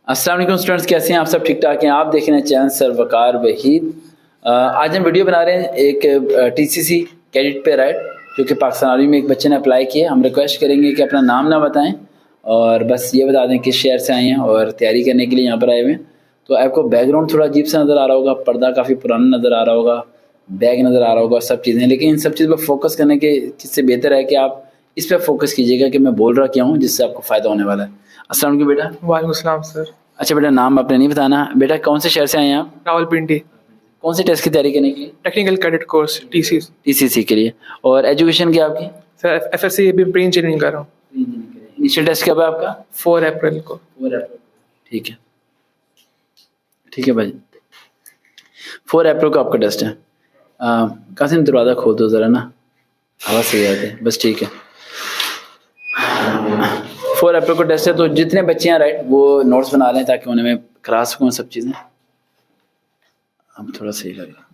अस्सलाम वालेकुम स्टूडेंट्स, कैसे हैं आप सब? ठीक ठाक हैं? आप देख रहे हैं चैनल सर वकार वहीद। आज हम वीडियो बना रहे हैं एक टीसीसी कैडेट पे, राइट, जो कि पाकिस्तान आर्मी में एक बच्चे ने अप्लाई किया। हम रिक्वेस्ट करेंगे कि अपना नाम ना बताएं और बस ये बता दें किस शहर से आए हैं और तैयारी करने के लिए यहाँ पर आए हुए हैं। तो आपको बैकग्राउंड थोड़ा अजीब सा नज़र आ रहा होगा, पर्दा काफ़ी पुराना नज़र आ रहा होगा, बैग नज़र आ रहा होगा, सब चीज़ें, लेकिन इन सब चीज़ पर फोकस करने के इससे बेहतर है कि आप इस पर फोकस कीजिएगा कि मैं बोल रहा क्या हूँ, जिससे आपको फ़ायदा होने वाला है। अस्सलाम वालेकुम बेटा। वालेकुम सलाम सर। अच्छा बेटा, नाम आपने नहीं बताना। बेटा कौन से शहर से आए हैं आप? रावलपिंडी। कौन से टेस्ट की तैयारी करने के लिए? टेक्निकल कैडेट कोर्स टीसीसी के लिए। और एजुकेशन की आपकी? सर एफएससी अभी प्री इंजीनियरिंग कर रहा हूँ। इनिशियल टेस्ट कब है आपका? 4 अप्रैल को। 4 अप्रैल। ठीक है, ठीक है भाई, 4 अप्रैल को आपका टेस्ट है। कासिम दरवाज़ा खोल दो ज़रा ना, हवा से आते हैं, बस ठीक है। 4 अप्रैल को टेस्ट है, तो जितने बच्चे हैं राइट वो नोट्स बना लें ताकि उन्हें मैं करा सकूँ सब चीज़ें। अब थोड़ा सही लगा,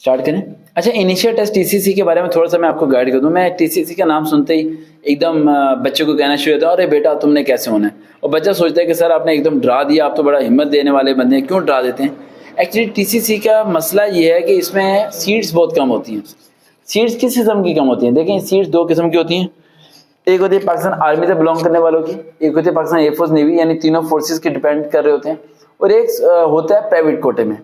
स्टार्ट करें। अच्छा, इनिशियल टेस्ट टीसीसी के बारे में थोड़ा सा मैं आपको गाइड कर दूं। मैं टीसीसी का नाम सुनते ही एकदम बच्चे को कहना शुरू होता है, अरे बेटा तुमने कैसे होना है। और बच्चा सोचता है कि सर आपने एकदम डरा दिया, आप तो बड़ा हिम्मत देने वाले बंदे हैं, क्यों डरा देते हैं। एक्चुअली टीसीसी का मसला ये है कि इसमें सीट्स बहुत कम होती हैं। सीट्स किस किस्म की कम होती हैं? देखें, सीट्स 2 किस्म की होती हैं। एक होती है पाकिस्तान आर्मी से बिलोंग करने वालों की, एक होती है पाकिस्तान एयरफोर्स नेवी, यानी तीनों फोर्सेस के डिपेंड कर रहे होते हैं, और एक होता है प्राइवेट कोटे में।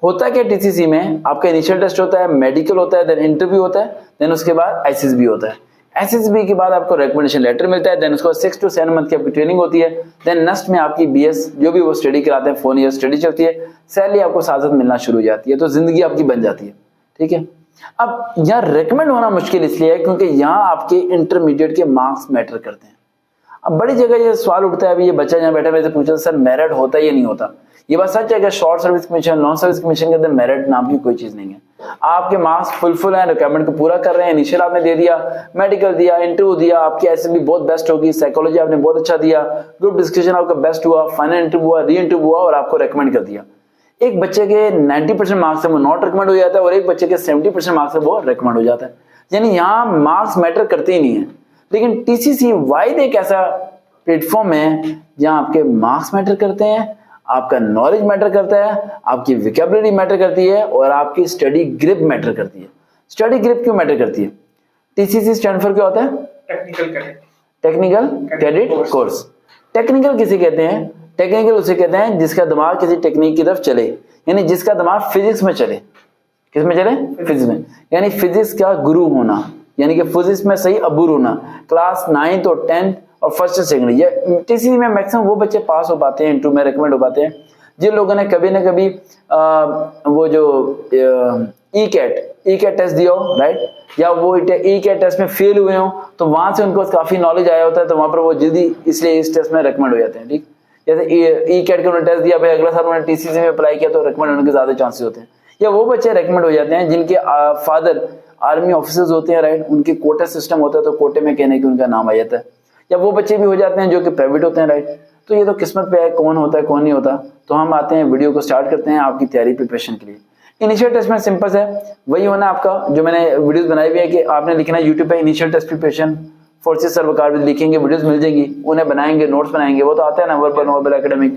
होता क्या टीसीसी में, आपका इनिशियल टेस्ट होता है, मेडिकल होता है, देन इंटरव्यू होता है, देन उसके बाद एसएसबी होता है। एसएसबी के बाद आपको रिकमेंडेशन लेटर मिलता है, देन उसके बाद 6 to 7 मंथ की आपकी ट्रेनिंग होती है, देन नेक्स्ट में आपकी बीएस जो भी वो स्टडी कराते हैं 4 ईयर स्टडी चलती है, सैलरी आपको साथ मिलना शुरू हो जाती है, तो जिंदगी आपकी बन जाती है। ठीक है, अब यहाँ रिकमेंड होना मुश्किल इसलिए है क्योंकि यहाँ आपके इंटरमीडिएट के मार्क्स मैटर करते हैं। अब बड़ी जगह ये सवाल उठता है, अभी ये बच्चा यहाँ बैठा मेरे से पूछा सर मेरिट होता है या नहीं होता। ये बात सच है कि short service commission, long service commission के अंदर मेरिट नाम की कोई चीज नहीं है। आपके मार्क्स फुल है, रिक्वायरमेंट को पूरा कर रहे हैं, इनिशियल आपने दे दिया, मेडिकल दिया, इंटरव्यू दिया, आपकी एसएमबी बहुत बेस्ट होगी, साइकोलॉजी आपने बहुत अच्छा दिया, ग्रुप डिस्कशन आपका बेस्ट हुआ, फाइनल इंटरव्यू हुआ, री इंटरव्यू हुआ और आपको रिकमेंड कर दिया। एक बच्चे के 90% मार्क्स से वो नॉट रिकमेंड हो जाता है और एक बच्चे के 70% मार्क्स से वो रिकमेंड हो जाता है। यानी यहाँ मार्क्स मैटर करते ही नहीं है। लेकिन टीसीसी वाइड एक ऐसा प्लेटफॉर्म है जहां आपके मार्क्स मैटर करते हैं, आपका नॉलेज मैटर करता है, आपकी विकेबलरी मैटर करती है और आपकी स्टडी ग्रिप मैटर करती है। स्टडी ग्रिप क्यों मैटर करती है? टीसीसी स्टैंड फॉर क्या होता है? Technical cadet course. टेक्निकल किसे कहते हैं? टेक्निकल उसे कहते हैं जिसका दिमाग किसी टेक्निक की तरफ चले, यानी जिसका दिमाग फिजिक्स में चले। किस में चले? फिजिक्स में, यानी फिजिक्स का गुरु होना, यानी कि फिजिक्स में सही अबूर होना। क्लास 9th और 10th और फर्स्ट और सेकंड, ये टीसीसी में मैक्सिमम वो बच्चे पास हो पाते हैं, इंटरव्यू में रिकमेंड हो पाते हैं जिन लोगों ने कभी ना कभी वो जो ई कैट टेस्ट दिया हो, राइट, या वो ई कैट टेस्ट में फेल हुए हो, तो वहां से उनको काफी नॉलेज आया होता है, तो वहां पर वो जल्दी इसलिए इस टेस्ट में रिकमेंड हो जाते हैं। ठीक, जैसे ई कैट के उन्होंने टेस्ट दिया, भाई अगला साल उन्होंने टीसीसी में अप्लाई किया, तो रिकमेंड होने के ज्यादा चांसेस होते हैं। या वो बच्चे रिकमेंड हो जाते हैं जिनके फादर आर्मी ऑफिसर्स होते हैं, राइट, उनके कोटा सिस्टम होता है, तो कोटे में कहने की उनका नाम आ जाता है। या वो बच्चे भी हो जाते हैं जो कि प्राइवेट होते हैं, राइट। तो ये तो किस्मत पे है कौन होता है कौन नहीं होता। तो हम आते हैं, वीडियो को स्टार्ट करते हैं आपकी तैयारी प्रिपरेशन के लिए। इनिशियल टेस्ट में सिंपल है, वही होना आपका जो मैंने वीडियोस बनाई हुई है कि आपने लिखना है यूट्यूब पे initial test preparation forces sir Waqar with, लिखेंगे, वीडियोस मिल जाएंगी, उन्हें बनाएंगे, नोट्स बनाएंगे। वो तो आता है ना, verbal normal academic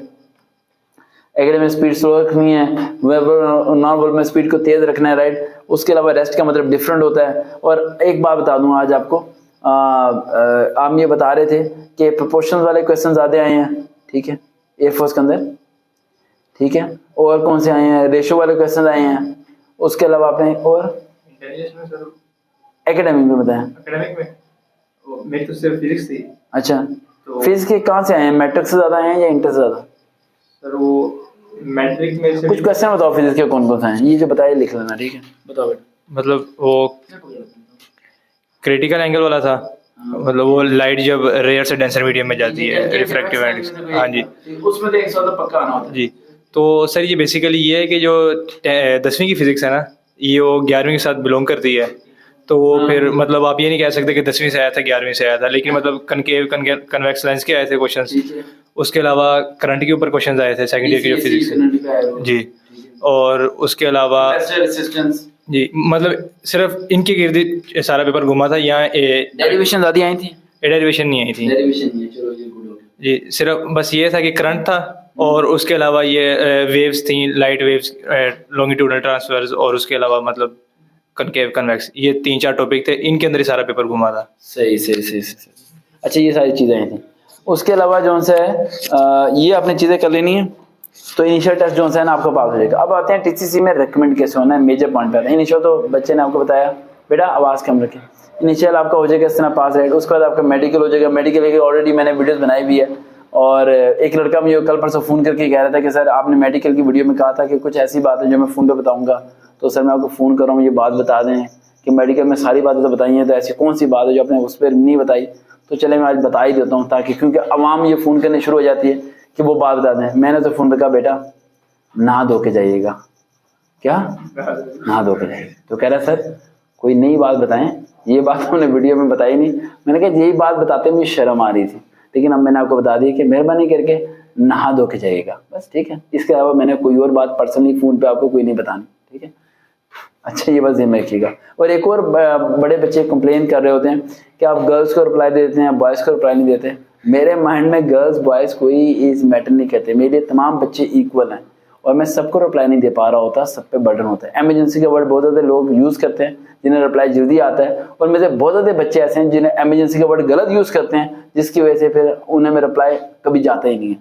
speed slow रखनी है, नॉर्मल में स्पीड को तेज रखना है, राइट। उसके अलावा रेस्ट का मतलब डिफरेंट होता है। और एक बात बता दूं आज आपको, आप ये बता रहे थे कि प्रोपोर्शंस वाले क्वेश्चन ज्यादा आए हैं, ठीक है, एयरफोर्स के अंदर, ठीक है। और कौन से आए हैं? रेशो वाले क्वेश्चन आए हैं। उसके अलावा आपने और एकेडमिक में बताया? एकेडमिक में मेरी तो सिर्फ फिजिक्स थी। अच्छा, तो फिजिक्स के कहाँ से आए हैं? मैट्रिक से ज्यादा आए हैं या इंटर से ज्यादा? सर वो मैट्रिक में से कुछ क्वेश्चन बताओ फिजिक्स के कौन कौन से हैं, ये जो बताया लिख लेना, ठीक है, बताओ बेटा। मतलब वो क्रिटिकल एंगल वाला था, मतलब वो लाइट जब रेयर से डेंसर मीडियम में जाती है, रिफ्रैक्टिव एंगल, हाँ जी, उसमें तो एक सवाल तो पक्का आना होता है जी। तो सर ये बेसिकली ये है कि जो 10वीं की फिजिक्स है ना, ये वो 11वीं के साथ बिलोंग करती है। तो वो फिर मतलब आप ये नहीं कह सकते कि 10वीं से आया था 11वीं से आया था, लेकिन मतलब कन्वेक्स लेंस के आए थे क्वेश्चंस। उसके अलावा करंट के ऊपर क्वेश्चन आए थे सेकंड ईयर की जो फिजिक्स जी। और उसके अलावा जी, मतलब सिर्फ इनके गिर्द सारा पेपर घुमा था। यहाँ डेरिवेशन ज़्यादा आई थी, डेरिवेशन नहीं आई थी। जी सिर्फ बस ये था कि करंट था और उसके अलावा ये वेव्स थी, लाइट वेव्स, लॉन्गिट्यूडनल ट्रांसफर्स, और उसके अलावा मतलब कनकेव कन्वेक्स, ये 3-4 टॉपिक थे, इनके अंदर ही सारा पेपर घुमा था। सही सही सही सही। अच्छा ये सारी चीज़ें थी। उसके अलावा जो सा है ये आपने चीज़ें कर लेनी है, तो इनिशियल टेस्ट जो है ना आपका पास हो जाएगा। अब आते हैं टीसीसी में रिकमेंड कैसे होना है, मेजर पॉइंट पे आते हैं। इनिशियल तो बच्चे ने आपको बताया बेटा आवाज़ कम रखें, इनिशियल आपका हो जाएगा इस तरह पास रेट। उसके बाद आपका मेडिकल हो जाएगा। मेडिकल की ऑलरेडी मैंने वीडियोस बनाई भी है, और एक लड़का मुझे कल परसों फ़ोन करके कह रहा था कि सर आपने मेडिकल की वीडियो में कहा था कि कुछ ऐसी बात है जो मैं फ़ोन पे बताऊंगा, तो सर मैं आपको फ़ोन कर रहा हूँ, ये बात बता दें कि मेडिकल में सारी बातें तो बताई हैं, तो ऐसी कौन सी बात है जो आपने उस पर नहीं बताई। तो चले मैं आज बता ही देता हूँ, ताकि क्योंकि अवाम ये फ़ोन करने शुरू हो जाती है कि वो बात बता दें। मैंने तो फ़ोन पर कहा बेटा नहा धो के जाइएगा। क्या? नहा धो के जाइएगा। तो कह रहा सर कोई नई बात बताएं, ये बात हमने वीडियो में बताई नहीं। मैंने कहा यही बात बताते मुझे शर्म आ रही थी, लेकिन अब मैंने आपको बता दी कि मेहरबानी करके नहा धो के जाइएगा, बस ठीक है। इसके अलावा मैंने कोई और बात पर्सनली फ़ोन पे आपको कोई नहीं बतानी, ठीक है। अच्छा ये बस ध्यान रखिएगा। और एक और बड़े बच्चे कंप्लेन कर रहे होते हैं कि आप गर्ल्स को रिप्लाई देते हैं, बॉयज़ को रिप्लाई नहीं देते। मेरे माइंड में गर्ल्स बॉयज़ कोई इस मैटर नहीं करते, मेरे लिए तमाम बच्चे इक्वल हैं, और मैं सबको रिप्लाई नहीं दे पा रहा होता, सब पे बर्डन होता है। एमरजेंसी का वर्ड बहुत ज़्यादा लोग यूज़ करते हैं जिन्हें रिप्लाई जल्दी आता है, और मेरे बहुत ज़्यादा बच्चे ऐसे हैं जिन्हें एमरजेंसी का वर्ड गलत यूज़ करते हैं, जिसकी वजह से फिर उन्हें में रिप्लाई कभी जाता ही नहीं है।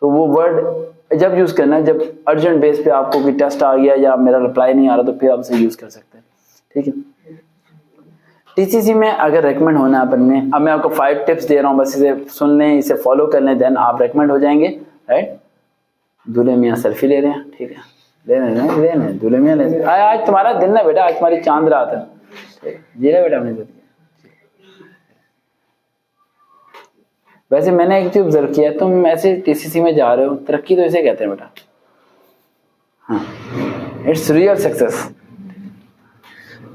तो वो वर्ड जब यूज़ करना है जब अर्जेंट बेस पे आपको कोई टेस्ट आ गया या मेरा रिप्लाई नहीं आ रहा, तो फिर आप इसे यूज़ कर सकते हैं, ठीक है। टीसीसी में अगर रेकमेंड होना है अपन ने, अब मैं आपको 5 टिप्स दे रहा हूँ, बस इसे सुन लें, इसे फॉलो कर लें, देन आप रेकमेंड हो जाएंगे, राइट। दूल्हे मियाँ सेल्फी ले रहे हैं, ठीक है, ले दूल्हे मियाँ ले। आज तुम्हारा दिन है बेटा, आज तुम्हारी चांद रात है, जी रहा बेटा अपने। वैसे मैंने एक चीज ऑब्जर्व किया, तुम ऐसे टीसीसी में जा रहे हो, तरक्की तो इसे कहते हैं बेटा, हाँ, इट्स रियल सक्सेस।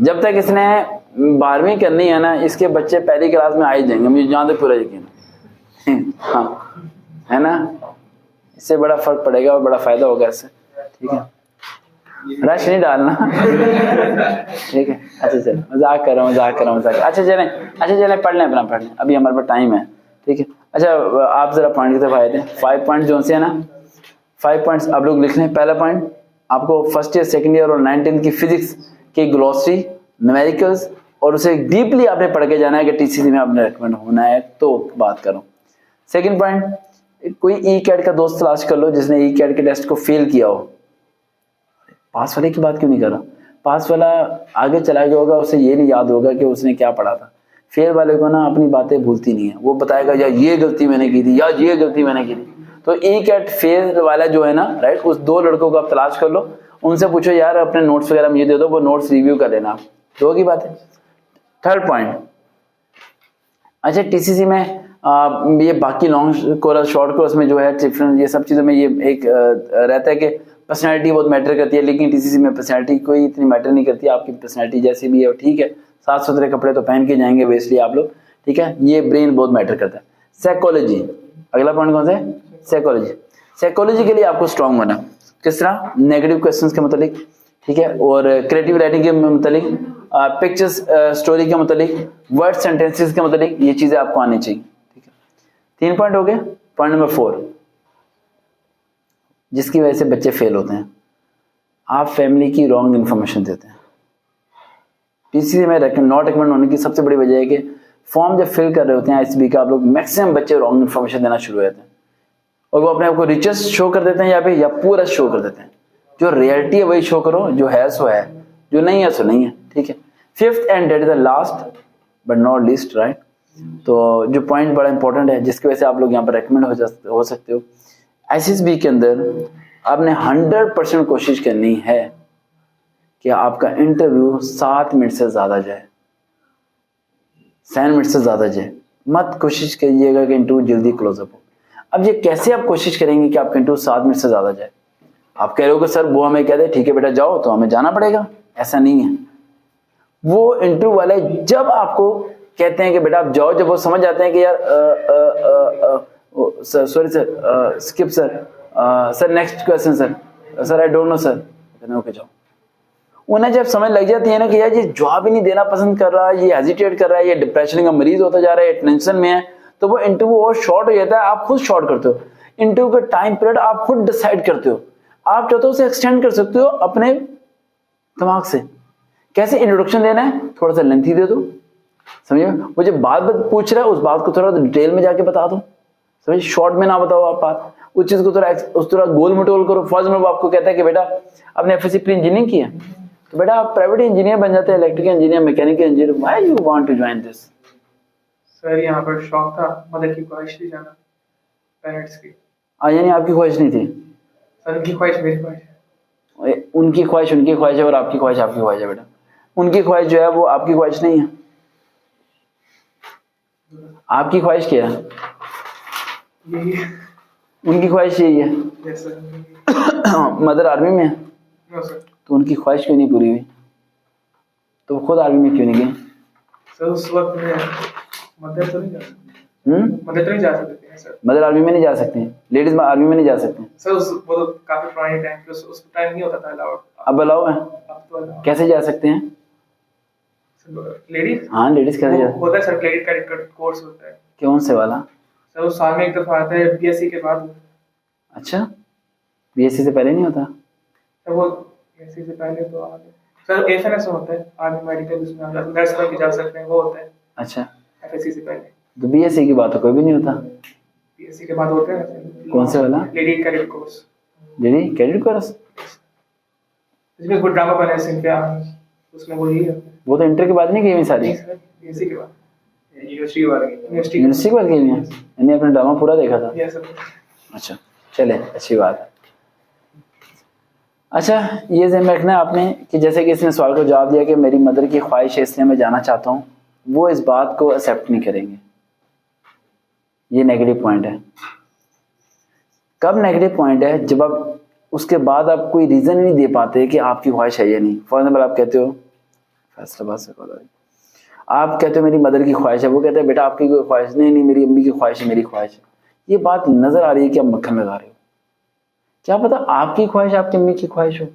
जब तक इसने 12वीं करनी है ना, इसके बच्चे पहली क्लास में आ ही जाएंगे, मुझे जहाँ तक पूरा यकीन है। हाँ है ना, इससे बड़ा फर्क पड़ेगा और बड़ा फायदा होगा इससे, ठीक है। रश नहीं डालना, ठीक है। अच्छा चलो, मजाक कर रहा हूँ। अच्छा चले पढ़ लें अपना, पढ़ लें, अभी हमारे पास टाइम है, ठीक है। अच्छा आप जरा पॉइंट की तरफ आए थे। 5 पॉइंट जो से है ना, 5 पॉइंट्स आप लोग लिख लें। पहला पॉइंट, आपको फर्स्ट ईयर, सेकंड ईयर और 9th की फिजिक्स की ग्लॉसरी, न्यूमेरिकल्स, और उसे डीपली आपने पढ़ के जाना है कि टीसीसी में आपने रिकमेंड होना है, तो बात करो। सेकंड पॉइंट, कोई ई कैट का दोस्त तलाश कर लो जिसने ई कैट के टेस्ट को फेल किया हो। पास वाले की बात क्यों नहीं कर रहा, पास वाला आगे चला गया होगा, उसे ये नहीं याद होगा कि उसने क्या पढ़ा था। फेल वाले को ना अपनी बातें भूलती नहीं है, वो बताएगा यार ये गलती मैंने की थी, यार ये गलती मैंने की थी। तो ई कैट फेल वाला जो है ना, राइट, उस 2 लड़कों को आप तलाश कर लो, उनसे पूछो यार अपने नोट्स वगैरह मुझे दे दो, वो नोट्स रिव्यू कर लेना, दो की बात है। थर्ड पॉइंट, अच्छा टीसीसी में ये बाकी लॉन्ग कोर्स, शॉर्ट कोर्स में जो है डिफरेंस, ये सब चीज़ों में ये एक रहता है कि पर्सनैलिटी बहुत मैटर करती है, लेकिन टीसीसी में पर्सनैलिटी कोई इतनी मैटर नहीं करती। आपकी पर्सनैलिटी जैसी भी है ठीक है, साफ सुथरे कपड़े तो पहन के जाएंगे बेसिकली आप लोग, ठीक है। ये ब्रेन बहुत मैटर करता है। साइकोलॉजी, अगला पॉइंट कौन सा है, साइकोलॉजी। साइकोलॉजी के लिए आपको स्ट्रांग होना, किस तरह, नेगेटिव क्वेश्चंस के मतलब, ठीक है, और क्रिएटिव राइटिंग के मतलब, पिक्चर्स स्टोरी के मतलब, वर्ड सेंटेंसेस के मतलब, ये चीजें आपको आनी चाहिए, ठीक है। 3 पॉइंट हो गए। पॉइंट नंबर 4, जिसकी वजह से बच्चे फेल होते हैं, आप फैमिली की रॉन्ग इन्फॉर्मेशन देते हैं। टीसीसी में नॉट रिकमेंड होने की सबसे बड़ी वजह है कि फॉर्म जब फिल कर रहे होते हैं आईसीबी का, आप लोग मैक्सिमम बच्चे रॉन्ग इन्फॉर्मेशन देना शुरू हो जाते हैं, और वो अपने आप को रिचेस्ट शो कर देते हैं या पूरा शो कर देते हैं। जो रियलिटी है वही शो करो, जो है सो है, जो नहीं है सो नहीं है, ठीक है। 5th and date is the last but not least, right. तो जो पॉइंट बड़ा इंपॉर्टेंट है, जिसकी वजह से आप लोग यहाँ पर रिकमेंड हो सकते हो, आईसीएसबी के अंदर आपने 100% कोशिश करनी है कि आपका इंटरव्यू 7 मिनट से ज्यादा जाए, 7 मिनट से ज्यादा जाए। मत कोशिश करिएगा कि इंटरव्यू जल्दी क्लोज अप हो। अब ये कैसे आप कोशिश करेंगे कि आपका इंटरव्यू 7 मिनट से ज्यादा जाए? आप कह रहे हो कि सर वो हमें कह दे ठीक है बेटा जाओ, तो हमें जाना पड़ेगा, ऐसा नहीं है। वो इंटरव्यू वाले जब आपको कहते हैं कि बेटा आप जाओ, जब वो समझ जाते हैं कि यार sorry sir, skip sir next question sir I don't know sir, okay जाओ। उन्हें जब समझ लग जाती है ना कि यार ये जवाब ही नहीं देना पसंद कर रहा, ये हेजिटेट कर रहा है, ये डिप्रेशन का मरीज होता जा रहा है, ये टेंशन में है, तो वो इंटरव्यू और शॉर्ट हो जाता है, आप खुद शॉर्ट करते हो। इंटरव्यू का टाइम पीरियड आप खुद डिसाइड करते हो, आप चाहते हो उसे एक्सटेंड कर सकते हो अपने दिमाग से। कैसे इंट्रोडक्शन देना है, थोड़ा सा लेंथी दे दो, समझिए। वो जो बात पूछ रहा है उस बात को थोड़ा डिटेल में जाके बता दो, समझिए। शॉर्ट में ना बताओ आप बात, उस चीज को थोड़ा उस तरह गोल मटोल करो। फॉर एग्जाम्पल वो आपको कहता है कि बेटा आपने एफएससी प्री इंजीनियरिंग की है, तो बेटा आप प्राइवेट इंजीनियर बन जाते हैं, electrical engineer, mechanical engineer, why you want to join this? Sir यहाँ पर शौक था, मदर की ख्वाहिश थी जाना, पेरेंट्स की। यानी आपकी ख्वाहिश नहीं थी? सर उनकी ख्वाहिश मेरी ख्वाहिश है। उनकी ख्वाहिश उनकी ख्वाहिश है और आपकी ख्वाहिश आपकी ख्वाहिश है बेटा। उनकी ख्वाहिश जो है वो आपकी ख्वाहिश नहीं है। आपकी ख्वाहिश क्या है? यही है। उनकी ख्वाहिश यही है। Yes sir. मदर आर्मी में है, नो सर। तो उनकी ख्वाहिश क्यों नहीं पूरी हुई? तो वो खुद आर्मी में क्यों नहीं गए? सर उस वक्त में मदर तो नहीं जा सकती, मदर तो नहीं जा सकती है सर। मदर आर्मी में नहीं जा सकती हैं, लेडीज आर्मी में नहीं जा सकती हैं। सर वो तो काफी पुराने टाइम पे, उस टाइम नहीं होता था अलाउड। अब अलाउ है? अब तो allowed। कैसे जा सकते हैं? लेडीज, हाँ लेडीज कैसे जा? होता है सर, क्रेडिट कार्ड कोर्स होता है कौन से वाला? सर। वो साल में एक दफा आता है, बीएससी के बाद। अच्छा, बीएससी से पहले नहीं होता? सर वो बीएससी से पहले तो आगे सर एफएनएस होता है, आर्मी मेडिकल, उसमें आप नर्स बन के जा सकते हैं, वो होता है अच्छा, एफएससी से पहले। तो बीएससी की बात तो कोई भी नहीं होता। बीएससी के बाद होता है कौन से वाला? Lady cadet course, lady cadet course? इसमें कोई ड्रामा बना है सिंफिया, उसमें वही है। वो तो इंटर के बाद नहीं गई हुई सारी? नहीं सर, बीएससी के बाद यूनिवर्सिटी वाले, यूनिवर्सिटी यूनिवर्सिटी के बाद गई हुई हैं? मैंने अपना ड्रामा पूरा देखा था। Yes sir. अच्छा चले, अच्छी बात है। अच्छा, ये ध्यान में रखना है आपने कि जैसे कि इसने सवाल को जवाब दिया कि मेरी मदर की ख्वाहिश है इसलिए मैं जाना चाहता हूँ, वो इस बात को एक्सेप्ट नहीं करेंगे। ये नेगेटिव पॉइंट है। कब नेगेटिव पॉइंट है? जब आप उसके बाद आप कोई रीजन नहीं दे पाते कि आपकी ख्वाहिश है या नहीं। फॉर एग्जाम्पल आप कहते हो, फैसलाबाद से कॉल, आप कहते हो मेरी मदर की ख्वाहिश है, वो कहते हैं बेटा आपकी कोई ख्वाहिश नहीं, नहीं मेरी अम्मी की ख्वाहिश है, मेरी ख्वाहिश है। ये बात नजर आ रही है कि आप मक्खन लगा रहे हो। क्या पता आपकी ख्वाहिश आपकी अम्मी की ख्वाहिश हो।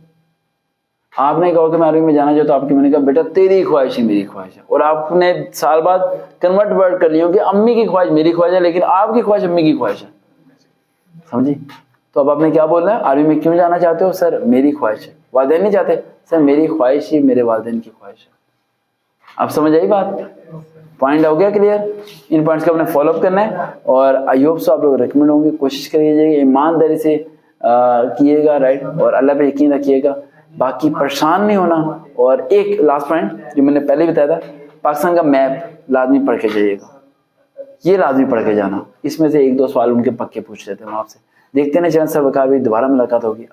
आपने कहा कि मैं आर्मी में जाना चाहता हूं, आपकी मैंने कहा बेटा तेरी ख्वाहिश ही मेरी ख्वाहिश है, और आपने साल बाद कन्वर्ट वर्ड कर लिया कि अम्मी की ख्वाहिश मेरी ख्वाहिश है लेकिन आपकी ख्वाहिश अम्मी की ख्वाहिश है, समझी? तो अब आपने क्या बोलना है? आर्मी में क्यों जाना चाहते हो? सर मेरी ख्वाहिश है। वालिदैन नहीं चाहते? सर मेरी ख्वाहिश ही मेरे वालिदैन की ख्वाहिश है। आप समझ आई बात? पॉइंट हो गया क्लियर? इन पॉइंट्स को आपने फॉलोअप करना है और आई होप सो आप लोग रिकमेंड होंगे। कोशिश करिएगा, ईमानदारी से किएगा, राइट, और अल्लाह पे यकीन रखिएगा। बाकी परेशान नहीं होना। और एक लास्ट पॉइंट जो मैंने पहले बताया था, पाकिस्तान का मैप लाजमी पढ़ के जाइएगा, ये लाजमी पढ़ के जाना। इसमें से एक दो सवाल उनके पक्के पूछ लेते हैं आपसे। देखते हैं चैनल सर, दोबारा मुलाकात होगी।